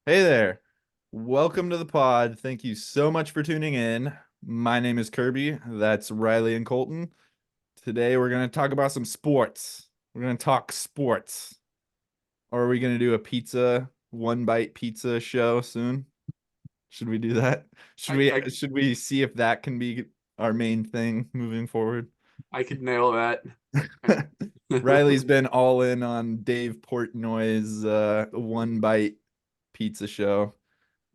Hey there. Welcome to the pod. Thank you so much for tuning in. My name is Kirby. That's Riley and Colton. Today we're going to talk about some sports. We're going to talk sports. Or are we going to do a one bite pizza show soon? Should we do that? Should I, we I should we see if that can be our main thing moving forward? I could nail that. Riley's been all in on Dave Portnoy's one bite pizza show.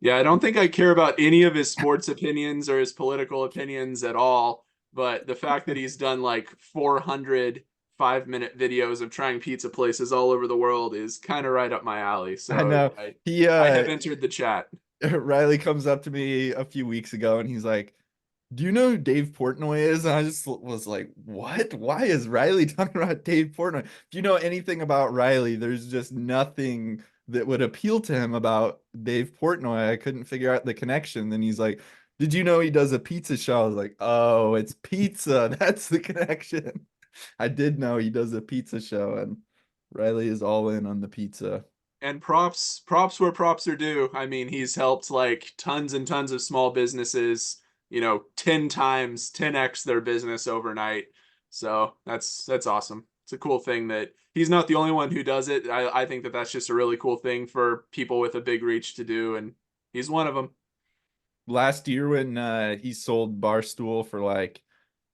Yeah, I don't think I care about any of his sports opinions or his political opinions at all. But the fact that he's done like 400 5-minute videos of trying pizza places all over the world is kind of right up my alley. I So know. He I have entered the chat. Riley comes up to me a few weeks ago and he's like, "Do you know who Dave Portnoy is?" And I just was like, "What? Why is Riley talking about Dave Portnoy?" If you know anything about Riley, there's just nothing that would appeal to him about Dave Portnoy. I couldn't figure out the connection. Then he's like, "Did you know he does a pizza show?" I was like, "Oh, it's pizza. That's the connection." I did know he does a pizza show, and Riley is all in on the pizza. And props where props are due. I mean, he's helped like tons and tons of small businesses, 10 times, 10x their business overnight. So that's awesome. It's a cool thing that he's not the only one who does it. I think that that's just a really cool thing for people with a big reach to do, and he's one of them. Last year when he sold Barstool for like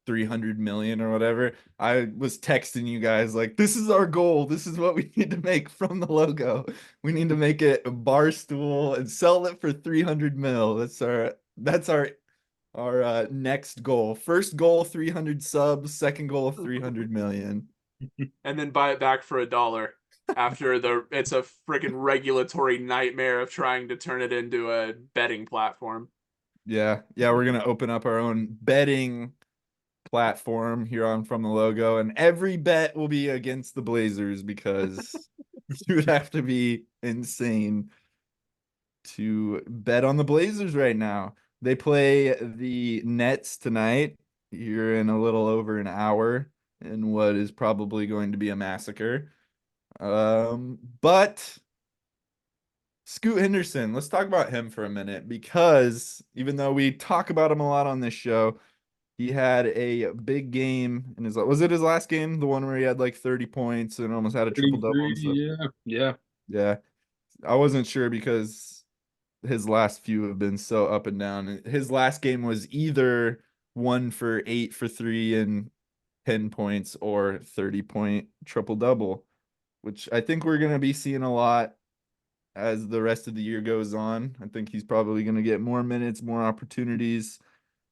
300 million or whatever, I was texting you guys like, this is our goal. This is what we need to make from the logo. We need to make it a Barstool and sell it for 300 mil. That's our next goal. First goal 300 subs, second goal 300 million. And then buy it back for $1 after it's a freaking regulatory nightmare of trying to turn it into a betting platform. Yeah. Yeah, we're gonna open up our own betting platform here on From the Logo, and every bet will be against the Blazers because you would have to be insane to bet on the Blazers right now. They play the Nets tonight here in a little over an hour in what is probably going to be a massacre. But Scoot Henderson, let's talk about him for a minute because even though we talk about him a lot on this show, he had a big game in was it his last game? The one where he had like 30 points and almost had a triple double 33, and stuff. yeah, yeah. Yeah. I wasn't sure because his last few have been so up and down. His last game was either 1 for 8 for 3 and 10 points or 30-point triple double, which I think we're gonna be seeing a lot as the rest of the year goes on. I think he's probably gonna get more minutes, more opportunities.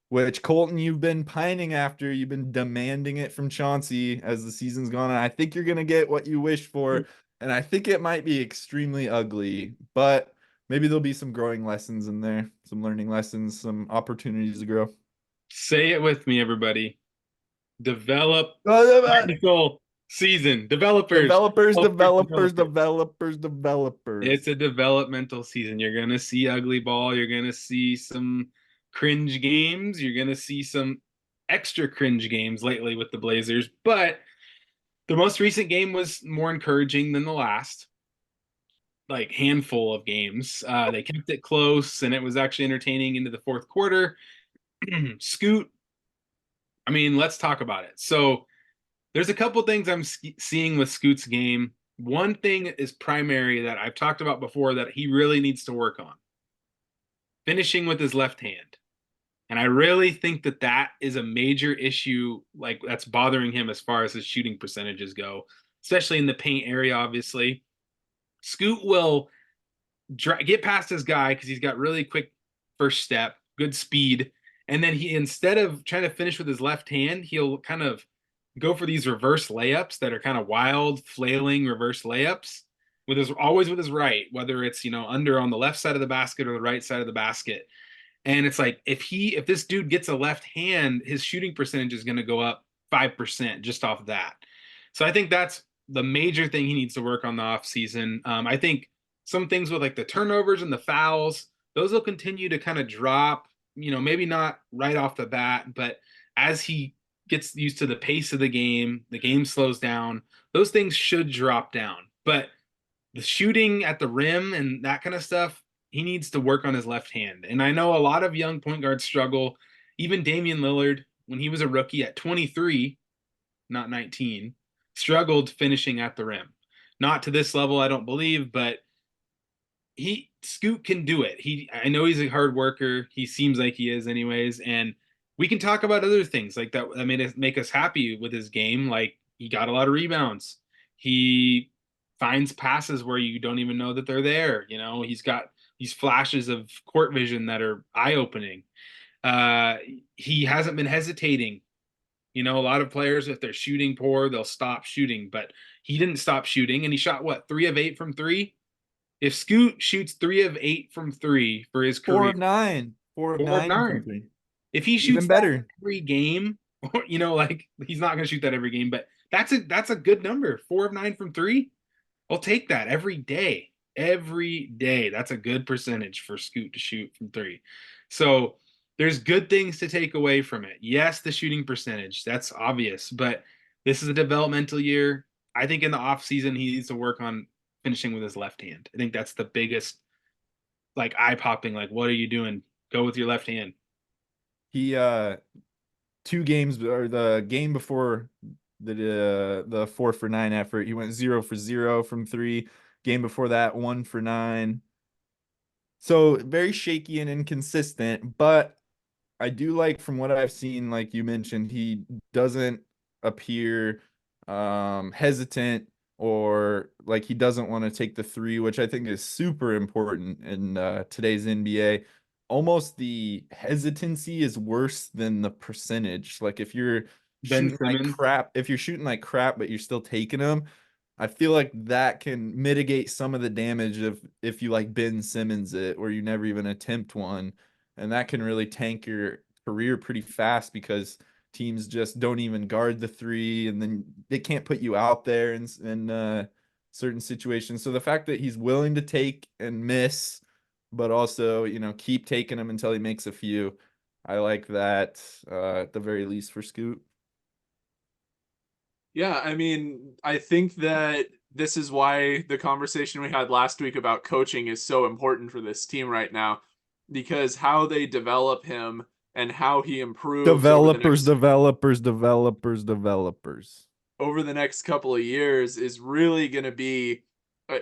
Which Colton, you've been pining after. You've been demanding it from Chauncey as the season's gone on. I think you're gonna get what you wish for, and I think it might be extremely ugly, but maybe there'll be some growing lessons in there, some learning lessons, some opportunities to grow. Say it with me, everybody. Developers, Developmental season. Developers. developers, Developers. developers. It's a developmental season. You're gonna see ugly ball. You're gonna see some cringe games. You're gonna see some extra cringe games lately with the Blazers. But the most recent game was more encouraging than the last, like handful of games. They kept it close, and it was actually entertaining into the fourth quarter. Scoot, I mean, let's talk about it. So there's a couple things I'm seeing with Scoot's game. One thing is primary that I've talked about before that he really needs to work on, finishing with his left hand. And I really think that that is a major issue, like that's bothering him as far as his shooting percentages go, especially in the paint area, obviously. Scoot will get past his guy because he's got really quick first step, good speed. And then he, instead of trying to finish with his left hand, he'll kind of go for these reverse layups that are kind of wild, flailing reverse layups with his always with his right, whether it's under on the left side of the basket or the right side of the basket. And it's like if this dude gets a left hand, his shooting percentage is going to go up 5% just off of that. So I think that's the major thing he needs to work on the off season. I think some things with like the turnovers and the fouls, those will continue to kind of drop. Maybe not right off the bat, but as he gets used to the pace of the game slows down. Those things should drop down. But the shooting at the rim and that kind of stuff, he needs to work on his left hand. And I know a lot of young point guards struggle. Even Damian Lillard, when he was a rookie at 23, not 19, struggled finishing at the rim. Not to this level, I don't believe, but Scoot can do it. I know he's a hard worker. He seems like he is anyways. And we can talk about other things like that make us happy with his game. Like he got a lot of rebounds. He finds passes where you don't even know that they're there. He's got these flashes of court vision that are eye-opening. He hasn't been hesitating. A lot of players, if they're shooting poor, they'll stop shooting, but he didn't stop shooting, and he shot what, 3 of 8 from 3? If Scoot shoots 3 of 8 from 3 for his career, 4 of 9, 4 of 4 of 9 from 9. 3, If he even shoots that better. every game, like he's not going to shoot that every game, but that's a good number. 4 of 9 from 3. I'll take that every day. Every day. That's a good percentage for Scoot to shoot from 3. So there's good things to take away from it. Yes, the shooting percentage, that's obvious, but this is a developmental year. I think in the off season he needs to work on finishing with his left hand. I think that's the biggest, like, eye popping. Like, what are you doing? Go with your left hand. He 2 games, or the game before the 4 for 9 effort, he went 0 for 0 from 3. Game before that, 1 for 9. So very shaky and inconsistent, but I do like, from what I've seen, like you mentioned, he doesn't appear hesitant, or like he doesn't want to take the 3, which I think is super important in today's NBA. Almost the hesitancy is worse than the percentage. Like if you're Ben shooting like Simmons. crap, but you're still taking them, I feel like that can mitigate some of the damage of if you like Ben Simmons it, or you never even attempt one, and that can really tank your career pretty fast, because teams just don't even guard the 3, and then they can't put you out there in certain situations. So the fact that he's willing to take and miss, but also keep taking them until he makes a few, I like that at the very least for Scoot. Yeah, I mean, I think that this is why the conversation we had last week about coaching is so important for this team right now, because how they develop him and how he improves Developers, developers, developers, developers. over the next couple of years is really going to be uh,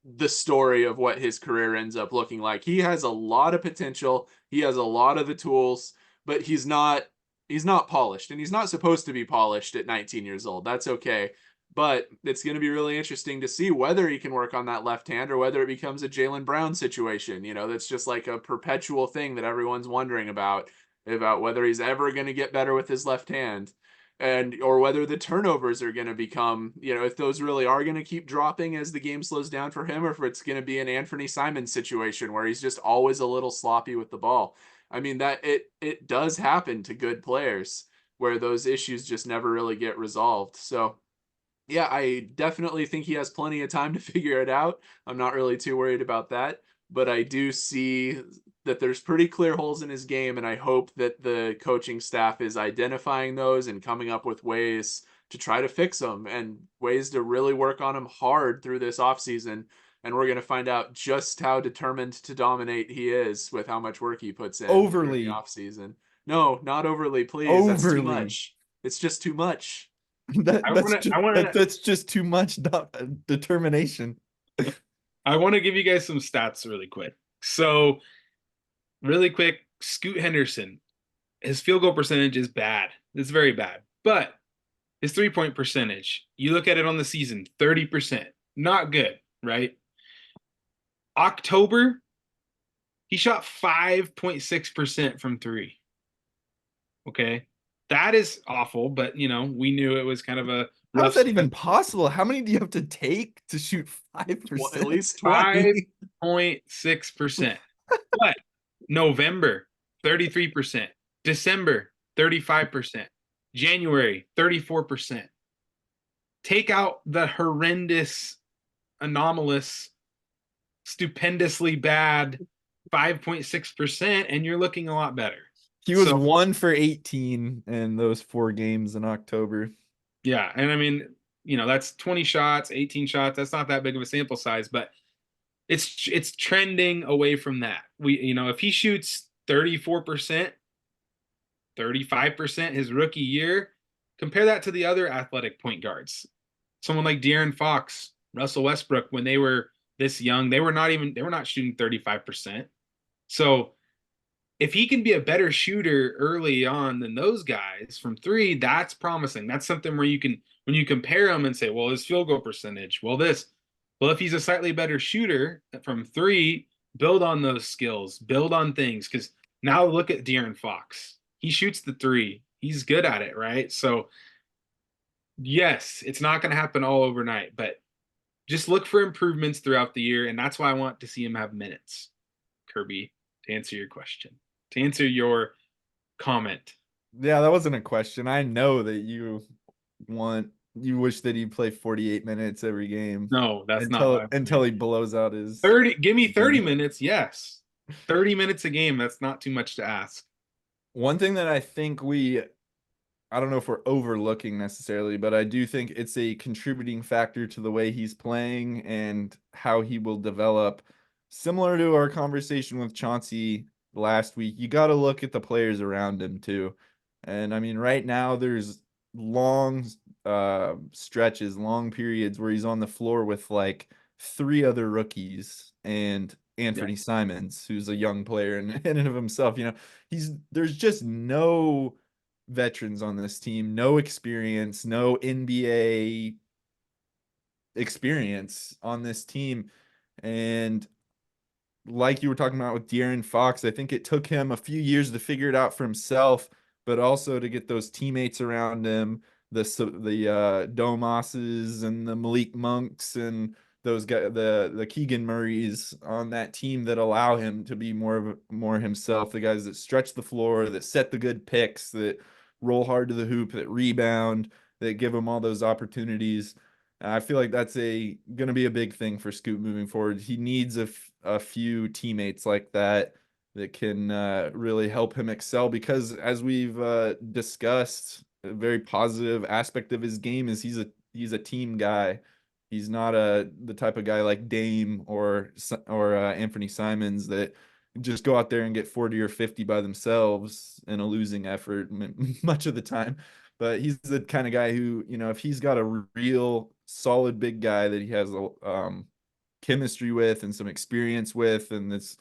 the story of what his career ends up looking like. He has a lot of potential. He has a lot of the tools, but he's not polished, and he's not supposed to be polished at 19 years old. That's okay. But it's going to be really interesting to see whether he can work on that left hand, or whether it becomes a Jaylen Brown situation. That's just like a perpetual thing that everyone's wondering about whether he's ever going to get better with his left hand, and or whether the turnovers are going to become, if those really are going to keep dropping as the game slows down for him, or if it's going to be an Anthony Simons situation where he's just always a little sloppy with the ball. I mean, that it does happen to good players, where those issues just never really get resolved. So yeah, I definitely think he has plenty of time to figure it out. I'm not really too worried about that, but I do see that there's pretty clear holes in his game, and I hope that the coaching staff is identifying those and coming up with ways to try to fix them, and ways to really work on him hard through this offseason. And we're going to find out just how determined to dominate he is with how much work he puts in during the Overly. offseason. No, not overly, please. That's too Overly. much. It's just too much. I want to That's just too much determination. I want to give you guys some stats really quick. So, really quick, Scoot Henderson, his field goal percentage is bad. It's very bad. But his 3-point percentage, you look at it on the season, 30%. Not good, right? October, he shot 5.6% from 3. Okay? That is awful, but we knew it was kind of a How is rough that even stretch. possible? How many do you have to take to shoot 5%? At least 20. 5.6%. But November, 33%. December, 35%. January, 34%. Take out the horrendous, anomalous, stupendously bad 5.6%, and you're looking a lot better. He was So, 1 for 18 in those 4 games in October. yeah, and I mean, that's 20 shots, 18 shots. That's not that big of a sample size, but it's trending away from that. If he shoots 34%, 35% his rookie year, compare that to the other athletic point guards. Someone like De'Aaron Fox, Russell Westbrook, when they were this young, they were not shooting 35%. So if he can be a better shooter early on than those guys from three, that's promising. That's something where when you compare him and say, well, his field goal percentage, well, if he's a slightly better shooter from three, build on those skills, build on things. Because now look at De'Aaron Fox. He shoots the three. He's good at it, right? So yes, it's not going to happen all overnight, but just look for improvements throughout the year. And that's why I want to see him have minutes, Kirby, to answer your question, to answer your comment. Yeah, that wasn't a question. I know that you wish that he'd play 48 minutes every game No, that's not until what I'm until saying. he blows out his 30, give me 30 season. minutes. Yes. 30 minutes a game. That's not too much to ask. One thing that I don't know if we're overlooking necessarily, but I do think it's a contributing factor to the way he's playing and how he will develop. Similar to our conversation with Chauncey last week, you got to look at the players around him too. And I mean, right now there's long stretches, long periods where he's on the floor with like three other rookies and Yeah. Anthony Simons, who's a young player in and of himself. There's just no veterans on this team, no experience, no NBA experience on this team. And like you were talking about with De'Aaron Fox, I think it took him a few years to figure it out for himself, but also to get those teammates around him, the Domoses and the Malik Monks and those guys, the Keegan Murrays on that team that allow him to be more himself, the guys that stretch the floor, that set the good picks, that roll hard to the hoop, that rebound, that give him all those opportunities. I feel like that's going to be a big thing for Scoot moving forward. He needs a few teammates like that can really help him excel, because as we've discussed, a very positive aspect of his game is he's a team guy. He's not the type of guy like Dame or Anthony Simons that just go out there and get 40 or 50 by themselves in a losing effort much of the time. But he's the kind of guy who, if he's got a real solid big guy that he has chemistry with and some experience with, and that's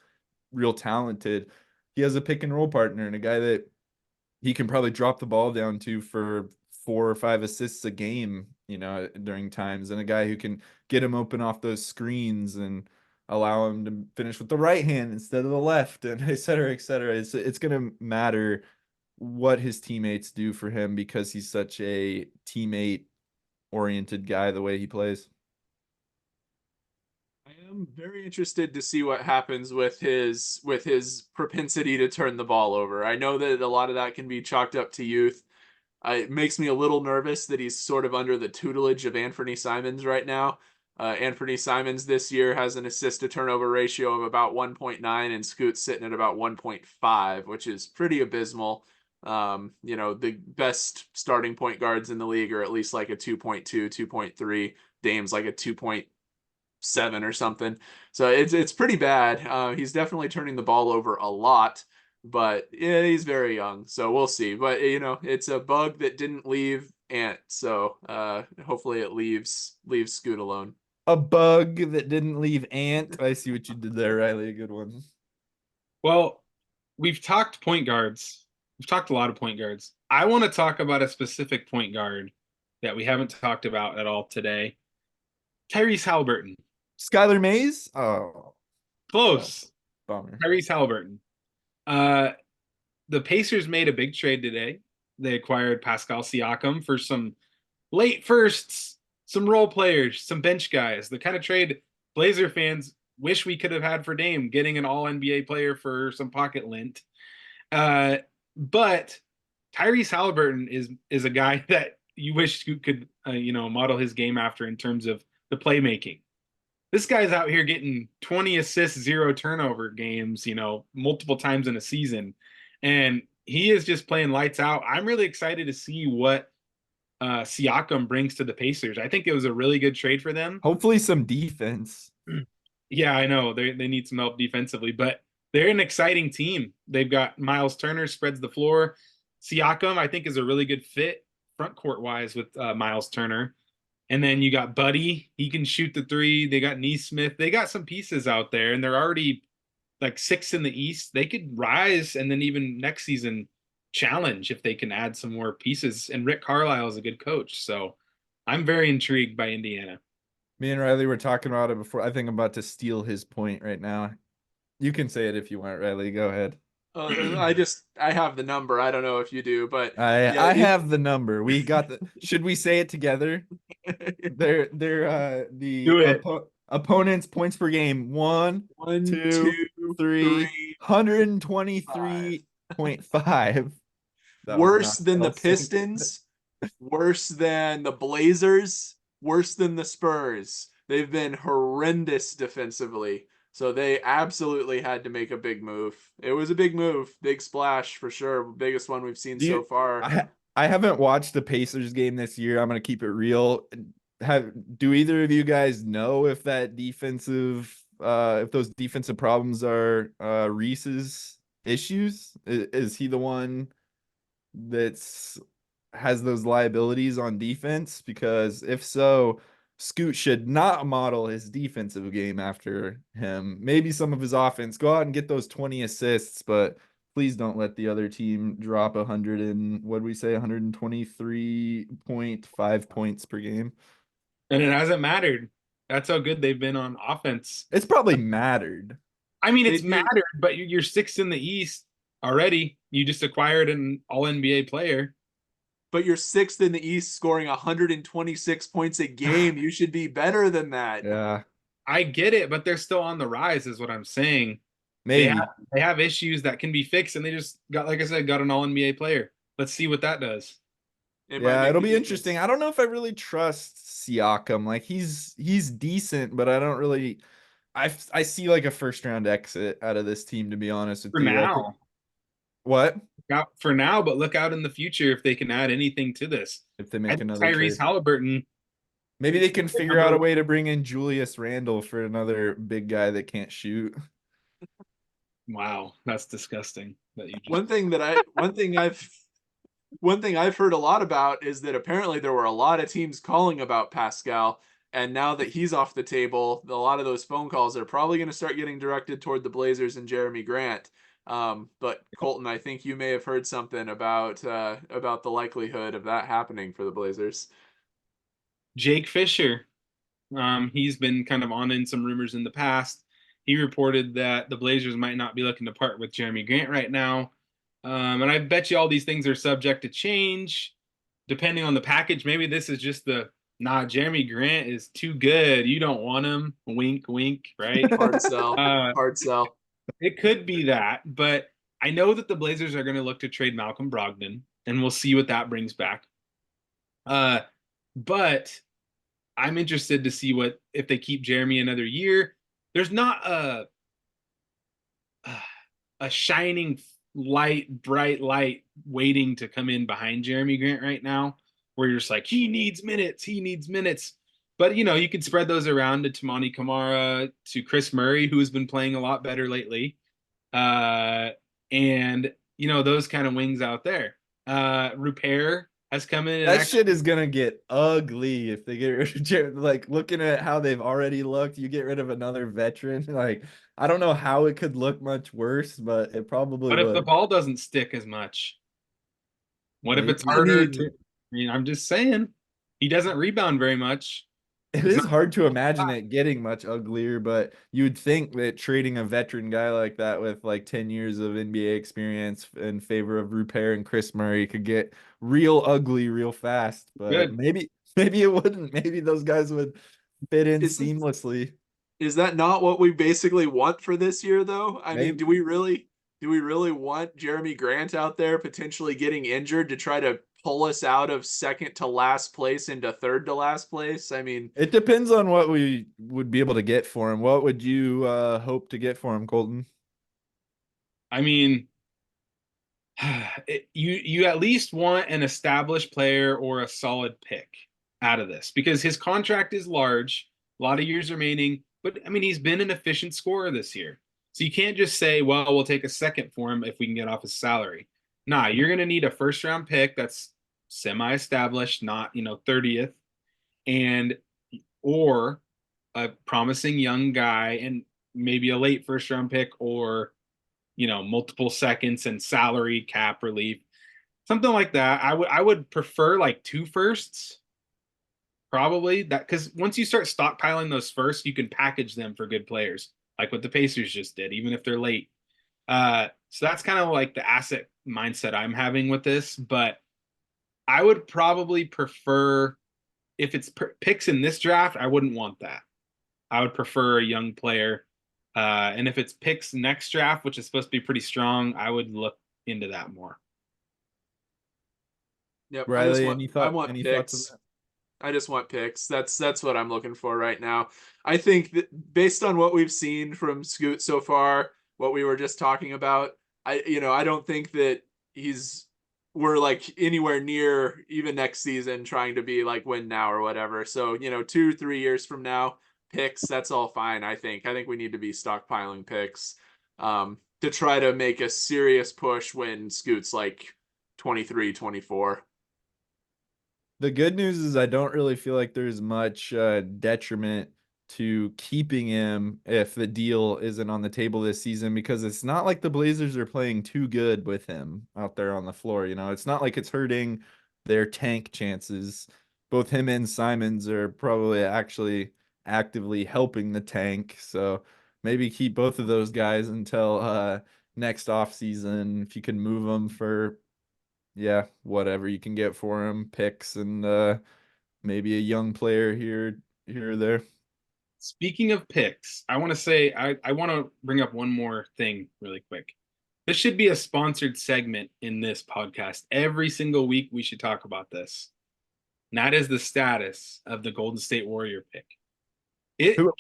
real talented, he has a pick and roll partner and a guy that he can probably drop the ball down to for 4 or 5 assists a game, during times, and a guy who can get him open off those screens and allow him to finish with the right hand instead of the left, and et cetera, et cetera. It's going to matter what his teammates do for him because he's such a teammate oriented guy the way he plays. I am very interested to see what happens with his propensity to turn the ball over. I know that a lot of that can be chalked up to youth. It makes me a little nervous that he's sort of under the tutelage of Anthony Simons right now. Anthony Simons this year has an assist to turnover ratio of about 1.9, and Scoot's sitting at about 1.5, which is pretty abysmal. The best starting point guards in the league are at least like a 2.2, 2.3. Dame's like a 2.7 or something. So it's pretty bad. He's definitely turning the ball over a lot, but yeah, he's very young, so we'll see. But it's a bug that didn't leave Ant, so hopefully it leaves Scoot alone. A bug that didn't leave Ant. I see what you did there, Riley. A good one. Well, we've talked point guards. We've talked a lot of point guards. I want to talk about a specific point guard that we haven't talked about at all today. Tyrese Halliburton. Skylar Mays. Oh, Close. bummer. Tyrese Halliburton. The Pacers made a big trade today. They acquired Pascal Siakam for some late firsts, some role players, some bench guys. The kind of trade Blazer fans wish we could have had for Dame, getting an all NBA player for some pocket lint. But Tyrese Halliburton is a guy that you wish you could model his game after in terms of the playmaking. This guy's out here getting 20 assists, 0 turnover games, multiple times in a season, and he is just playing lights out. I'm really excited to see what Siakam brings to the Pacers. I think it was a really good trade for them. Hopefully some defense. Yeah, I know they need some help defensively, but they're an exciting team. They've got Miles Turner spreads the floor. Siakam, I think, is a really good fit front court wise with Miles Turner. And then you got Buddy, he can shoot the three. They got Neesmith. They got some pieces out there, and they're already like sixth in the East. They could rise and then even next season challenge if they can add some more pieces. And Rick Carlisle is a good coach. So I'm very intrigued by Indiana. Me and Riley were talking about it before. I think I'm about to steal his point right now. You can say it if you want, Riley. Go ahead. I have the number. I don't know if you do, but yeah, I have the number. We got the. Should we say it together? They're the Do it. opponents points per game. One, one, two, two, three, three, 123.5. That was worse not than the well synced. Pistons, worse than the Blazers, worse than the Spurs. They've been horrendous defensively. So they absolutely had to make a big move. It was a big move, big splash for sure. Biggest one we've seen Do so you? far. I haven't watched the Pacers game this year. I'm gonna keep it real. Do either of you guys know if that defensive if those defensive problems are Reese's issues? Is he the one that's has those liabilities on defense? Because if so, Scoot should not model his defensive game after him. Maybe some of his offense. Go out and get those 20 assists, but please don't let the other team drop 100 and what do we say 123.5 points per game. And it hasn't mattered. That's how good they've been on offense. It's probably mattered. I mean, They it's do, mattered, but you're sixth in the East already. You just acquired an All NBA player. but you're sixth in the East, scoring 126 points a game. You should be better than that. Yeah, I get it, but they're still on the rise, is what I'm saying. They have maybe. they have issues that can be fixed, and they just got, like I said, got an All NBA player. Let's see what that does. It might Yeah, make it'll the be interesting. difference. I don't know if I really trust Siakam. Like he's decent, but I don't really I see like a first round exit out of this team, to be honest with For you. I think now, what for now, but look out in the future if they can add anything to this. if they I make think another Tyrese trade? Halliburton Maybe is they can the figure number out a one. way to bring in Julius Randle for another big guy that can't shoot. Wow, that's disgusting that you just. One thing that I one thing I've heard a lot about is that apparently there were a lot of teams calling about Pascal, and now that he's off the table, a lot of those phone calls are probably going to start getting directed toward the Blazers and Jeremy Grant. But Colton, I think you may have heard something about the likelihood of that happening for the Blazers. Jake Fisher. He's been kind of on in some rumors in the past. He reported that the Blazers might not be looking to part with Jeremy Grant right now. And I bet you all these things are subject to change depending on the package. Maybe this is just Jeremy Grant is too good. You don't want him. Wink, wink, right? Hard sell, uh, hard sell. it could be that, but I know that the Blazers are going to look to trade Malcolm Brogdon, and we'll see what that brings back. But I'm interested to see what if they keep Jeremy another year. There's not a shining light, bright light waiting to come in behind Jeremy Grant right now, where you're just like, he needs minutes, he needs minutes. But you could spread those around to Tamani Kamara, to Chris Murray, who has been playing a lot better lately. And those kind of wings out there. Repair has come in and That actually shit is gonna get ugly if they get rid of Jared. Like looking at how they've already looked, you get rid of another veteran. Like I don't know how it could look much worse, but it probably what if the would. ball doesn't stick as much? What if Maybe. it's I harder mean, to? I mean, I'm just saying, he doesn't rebound very much. It He's is not. hard to imagine it getting much uglier, but you'd think that trading a veteran guy like that with like 10 years of NBA experience in favor of Rupert and Chris Murray could get real ugly real fast. But Good. maybe it wouldn't. Maybe those guys would fit in is seamlessly. is that not what we basically want for this year, though? I mean, Maybe do we really want Jeremy Grant out there potentially getting injured to try to pull us out of second to last place into third to last place? I mean, it depends on what we would be able to get for him. What would you hope to get for him, Colton? I mean, you at least want an established player or a solid pick out of this because his contract is large, a lot of years remaining. but I mean, he's been an efficient scorer this year. So you can't just say, well, we'll take a second for him if we can get off his salary. Nah, you're going to need a first round pick that's semi-established, not, 30th, and or a promising young guy and maybe a late first round pick or, multiple seconds and salary cap relief. Something like that. I would prefer like 2 firsts. Probably that, because once you start stockpiling those first, you can package them for good players, like what the Pacers just did, even if they're late. So that's kind of like the asset mindset I'm having with this. But I would probably prefer, if it's picks in this draft, I wouldn't want that. I would prefer a young player. And if it's picks next draft, which is supposed to be pretty strong, I would look into that more. Yep. Riley, I want any thoughts on picks. that? I just want picks. That's what I'm looking for right now. I think that based on what we've seen from Scoot so far, what we were just talking about, I don't think that we're like anywhere near even next season trying to be like win now or whatever. So, 2-3 years from now, picks, that's all fine. I think we need to be stockpiling picks to try to make a serious push when Scoot's like 23, 24. The good news is I don't really feel like there's much detriment to keeping him if the deal isn't on the table this season, because it's not like the Blazers are playing too good with him out there on the floor. It's not like it's hurting their tank chances. Both him and Simons are probably actually actively helping the tank. So maybe keep both of those guys until next offseason. If you can move them for, yeah, whatever you can get for him, picks and maybe a young player here or there. Speaking of picks, I want to say I want to bring up one more thing really quick. This should be a sponsored segment in this podcast. Every single week we should talk about this. And that is the status of the Golden State Warrior pick.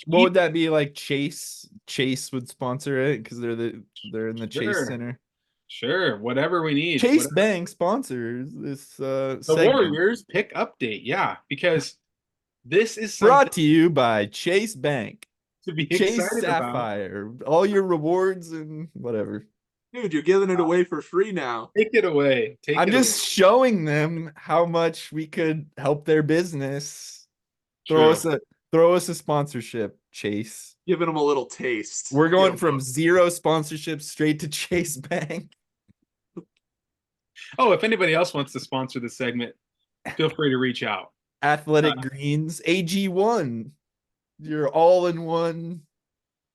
What would that be like? Chase would sponsor it because they're in the Chase Sure, Center. sure, whatever we need. Chase Whatever. Bank sponsors this The segment. Warriors pick update, yeah, because this is something Brought to you by Chase Bank. to be Chase excited about. Sapphire. All your rewards and whatever. Dude, you're giving it away for free now. Take it away. Take I'm it just showing them how much we could help their business. Throw away. us a throw us a sponsorship, Chase. Giving them a little taste. We're going from zero sponsorships straight to Chase Bank. Oh, if anybody else wants to sponsor the segment, feel free to reach out. Athletic Greens, AG1. Your all-in-one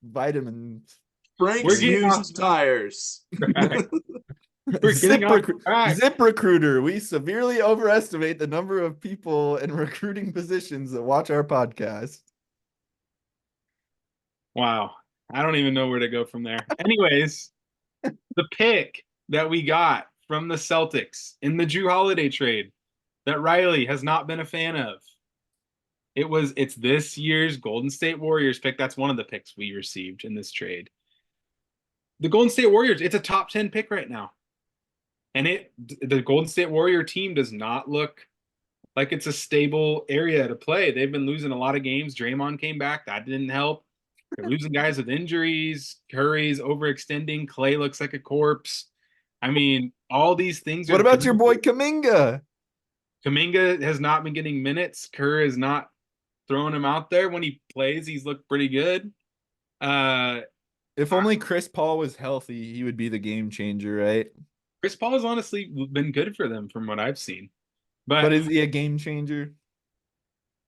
vitamins. Frank's used tires. Zip Recruiter. We severely overestimate the number of people in recruiting positions that watch our podcast. Wow. I don't even know where to go from there. Anyways, the pick that we got from the Celtics in the Drew Holiday trade that Riley has not been a fan of. It's this year's Golden State Warriors pick. That's one of the picks we received in this trade. The Golden State Warriors, it's a top 10 pick right now. And the Golden State Warrior team does not look like it's a stable area to play. They've been losing a lot of games. Draymond came back. That didn't help. They're losing guys with injuries. Curry's overextending. Clay looks like a corpse. I mean, all these things. What about your boy Kuminga? Kuminga has not been getting minutes. Kerr is not throwing him out there. When he plays, he's looked pretty good. If only Chris Paul was healthy, he would be the game changer, right? Chris Paul has honestly been good for them from what I've seen. But is he a game changer?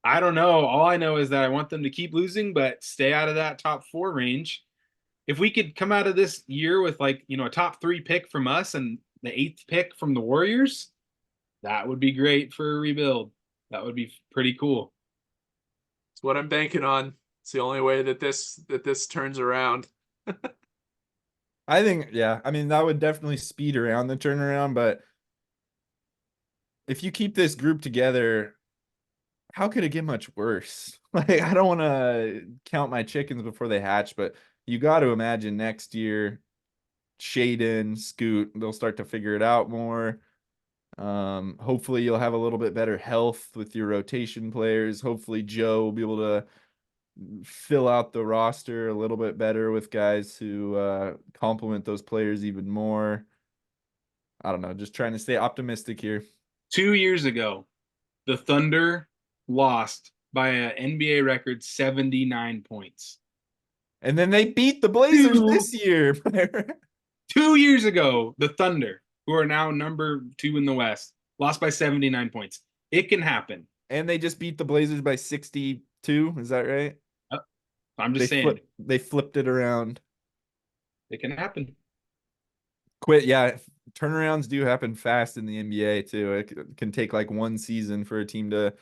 I don't know. All I know is that I want them to keep losing, but stay out of that top 4 range. If we could come out of this year with a top 3 pick from us and the 8th pick from the Warriors, that would be great for a rebuild. That would be pretty cool. It's what I'm banking on. It's the only way that this turns around. I think, yeah. I mean, that would definitely speed around the turnaround, but if you keep this group together, how could it get much worse? I don't want to count my chickens before they hatch, but you got to imagine next year, Shaden, Scoot, they'll start to figure it out more. Hopefully you'll have a little bit better health with your rotation players. Hopefully Joe will be able to fill out the roster a little bit better with guys who complement those players even more. I don't know, just trying to stay optimistic here. 2 years ago, the Thunder lost by an NBA record 79 points. And then they beat the Blazers this year. 2 years ago, the Thunder, who are now number 2 in the West, lost by 79 points. It can happen. And they just beat the Blazers by 62. Is that right? I'm just saying. They flipped it around. It can happen. Yeah, turnarounds do happen fast in the NBA too. It can take like one season for a team to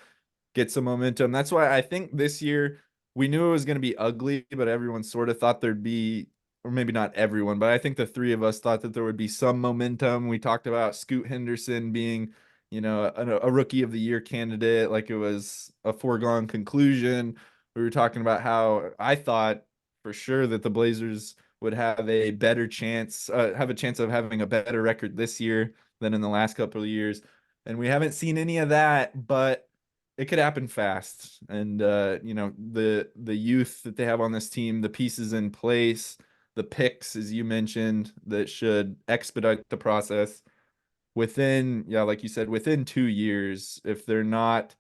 get some momentum. That's why I think this year we knew it was going to be ugly, but everyone sort of thought there'd be, or maybe not everyone, but I think the three of us thought that there would be some momentum. We talked about Scoot Henderson being, a rookie of the year candidate, like it was a foregone conclusion. We were talking about how I thought for sure that the Blazers would have a better chance, have a chance of having a better record this year than in the last couple of years. And we haven't seen any of that, but it could happen fast. And the youth that they have on this team, the pieces in place, the picks, as you mentioned, that should expedite the process within, yeah, like you said, within 2 years. If they're not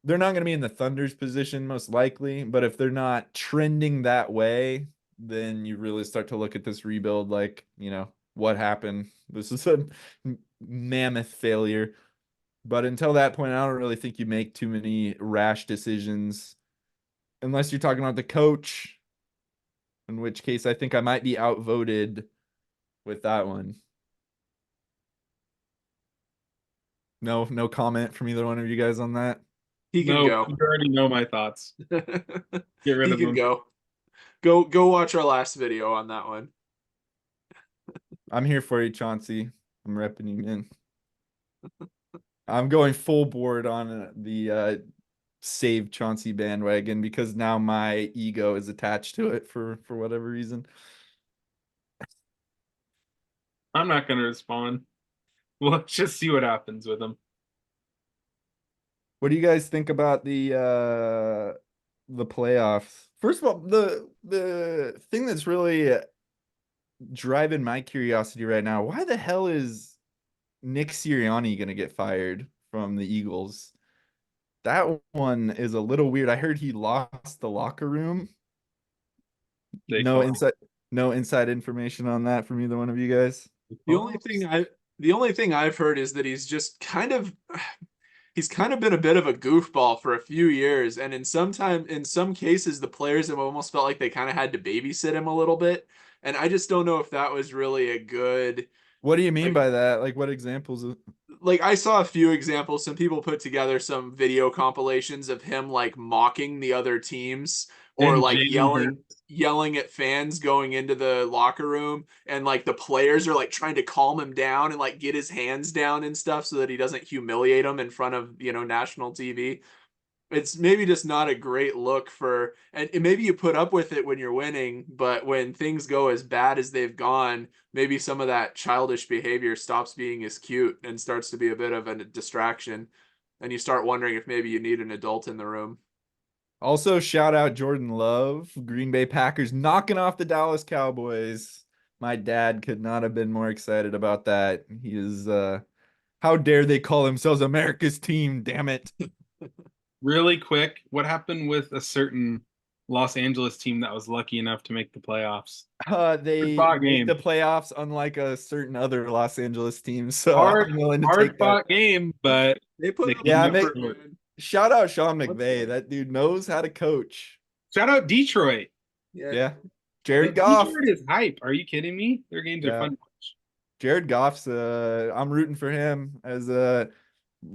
going to be in the Thunder's position most likely, but if they're not trending that way, then you really start to look at this rebuild like, what happened? This is a mammoth failure. But until that point, I don't really think you make too many rash decisions unless you're talking about the coach, in which case I think I might be outvoted with that one. No comment from either one of you guys on that. He can No, go. you already know my thoughts. Get rid He of can them. go. Go watch our last video on that one. I'm here for you, Chauncey. I'm repping you, man. I'm going full board on the save Chauncey bandwagon because now my ego is attached to it for whatever reason. I'm not going to respond. Well, let's just see what happens with them. What do you guys think about the playoffs? First of all, the thing that's really driving my curiosity right now, why the hell is Nick Sirianni going to get fired from the Eagles? That one is a little weird. I heard he lost the locker room. They No call inside no inside information on that from either one of you guys. The only thing I've heard is that he's kind of been a bit of a goofball for a few years, and in some cases the players have almost felt like they kind of had to babysit him a little bit, and I just don't know if that was really a good. What do you mean Like, by that? Like what examples of like I saw a few examples. Some people put together some video compilations of him like mocking the other teams or and like Jalen yelling at fans going into the locker room, and like the players are like trying to calm him down and like get his hands down and stuff so that he doesn't humiliate them in front of, national TV. It's maybe just not a great look for, and maybe you put up with it when you're winning, but when things go as bad as they've gone, maybe some of that childish behavior stops being as cute and starts to be a bit of a distraction, and you start wondering if maybe you need an adult in the room. Also, shout out Jordan Love, Green Bay Packers knocking off the Dallas Cowboys. My dad could not have been more excited about that. He is how dare they call themselves America's team, damn it. really quick, what happened with a certain Los Angeles team that was lucky enough to make the playoffs? They Fought made game. the playoffs unlike a certain other Los Angeles team, so Hard, I'm willing to hard take that. fought game, but They put they up Yeah, came up effort, short. man. shout out Sean McVay. What's That dude knows how to coach. Shout out Detroit. Yeah. Yeah. Jared Goff. Detroit is hype. Are you kidding me? Their games are Yeah. fun to watch. Jared Goff's I'm rooting for him as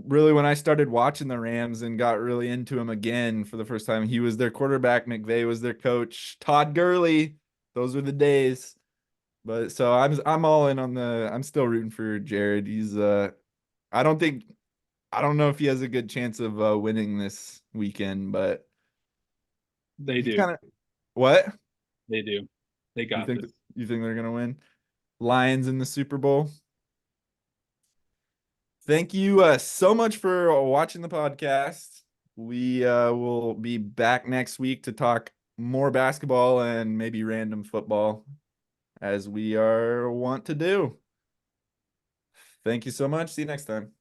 really when I started watching the Rams and got really into him again for the first time. He was their quarterback, McVay was their coach, Todd Gurley. Those were the days. But so I'm all in on I'm still rooting for Jared. He's I don't know if he has a good chance of winning this weekend, but They he's do. kind of what? They do. They got this. You think they're gonna win? Lions in the Super Bowl. Thank you so much for watching the podcast. We will be back next week to talk more basketball and maybe random football, as we are want to do. Thank you so much. See you next time.